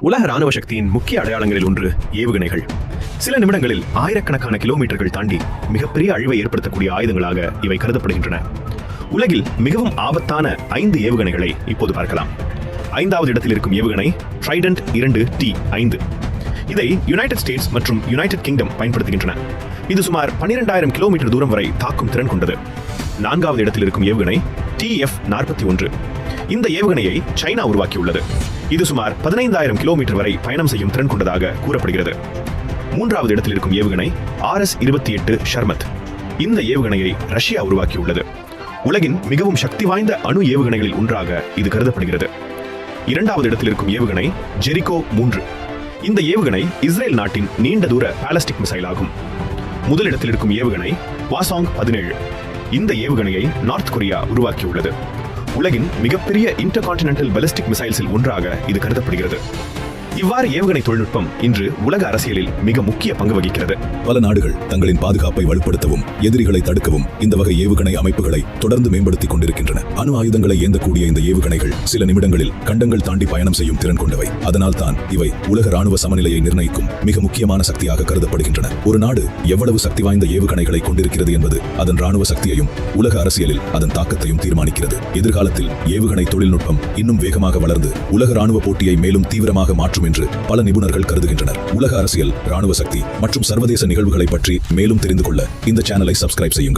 உலக ராணுவ சக்தியின் முக்கிய அடையாளங்களில் ஒன்று ஏவுகணைகள். சில நிமிடங்களில் ஆயிரக்கணக்கான கிலோமீட்டர்கள் தாண்டி மிகப்பெரிய அழிவை ஏற்படுத்தக்கூடிய ஆயுதங்களாக இவை கருதப்படுகின்றன. உலகில் மிகவும் ஆபத்தான 5 ஏவுகணைகளை இப்போது பார்க்கலாம். 5வது இடத்தில் இருக்கும் ஏவுகணை ட்ரைடன்ட் 2T5. இதை யுனைடெட் ஸ்டேட்ஸ் மற்றும் யுனைடெட் கிங்டம் பயன்படுத்துகின்றன. இது சுமார் 12,000 கிலோமீட்டர் தூரம் வரை தாக்கும் திறன் கொண்டது. 4வது இடத்தில் இருக்கும் ஏவுகணை TF-41. இந்த ஏவுகணையை சைனா உருவாக்கியுள்ளது. இது சுமார் 15,000 கிலோமீட்டர் வரை பயணம் செய்யும் திறன் கொண்டதாக கூறப்படுகிறது. 3வது இடத்தில் இருக்கும் ஏவுகணை RS-28 ஷர்மத். இந்த ஏவுகணையை ரஷ்யா உருவாக்கியுள்ளது. உலகின் மிகவும் சக்தி வாய்ந்த அணு ஏவுகணைகளில் ஒன்றாக இது கருதப்படுகிறது. 2வது இடத்தில் இருக்கும் ஏவுகணை ஜெரிகோ 3. இந்த ஏவுகணை இஸ்ரேல் நாட்டின் நீண்ட தூர பாலிஸ்டிக் மிசைல் ஆகும். முதலிடத்தில் இருக்கும் ஏவுகணை வாசாங் 17. இந்த ஏவுகணையை நார்த் கொரியா உருவாக்கியுள்ளது. உலகின் மிகப்பெரிய இன்டர்கான்டினென்டல் பாலிஸ்டிக் மிசைல்ஸில் ஒன்றாக இது கருதப்படுகிறது. இவ்வாறு ஏவுகணை தொழில்நுட்பம் இன்று உலக அரசியலில் மிக முக்கிய பங்கு வகிக்கிறது. பல நாடுகள் தங்களின் பாதுகாப்பை வலுப்படுத்தவும் எதிரிகளை தடுக்கவும் இந்த வகை ஏவுகணை அமைப்புகளை தொடர்ந்து மேம்படுத்திக் கொண்டிருக்கின்றன. அணு ஆயுதங்களை ஏந்தக்கூடிய இந்த ஏவுகணைகள் சில நிமிடங்களில் கண்டங்கள் தாண்டி பயணம் செய்யும் திறன் கொண்டவை. அதனால் தான் இவை உலக ராணுவ சமநிலையை நிர்ணயிக்கும் மிக முக்கியமான சக்தியாக கருதப்படுகின்றன. ஒரு நாடு எவ்வளவு சக்தி வாய்ந்த ஏவுகணைகளை கொண்டிருக்கிறது என்பது அதன் ராணுவ சக்தியையும் உலக அரசியலில் அதன் தாக்கத்தையும் தீர்மானிக்கிறது. எதிர்காலத்தில் ஏவுகணை தொழில்நுட்பம் இன்னும் வேகமாக வளர்ந்து உலக ராணுவ போட்டியை மேலும் தீவிரமாக மாற்றும் என்று பல நிபுணர்கள் கருதுகின்றனர். உலக அரசியல், ராணுவ சக்தி மற்றும் சர்வதேச நிகழ்வுகளை பற்றி மேலும் தெரிந்து கொள்ள இந்த சேனலை சப்ஸ்கிரைப் செய்யுங்கள்.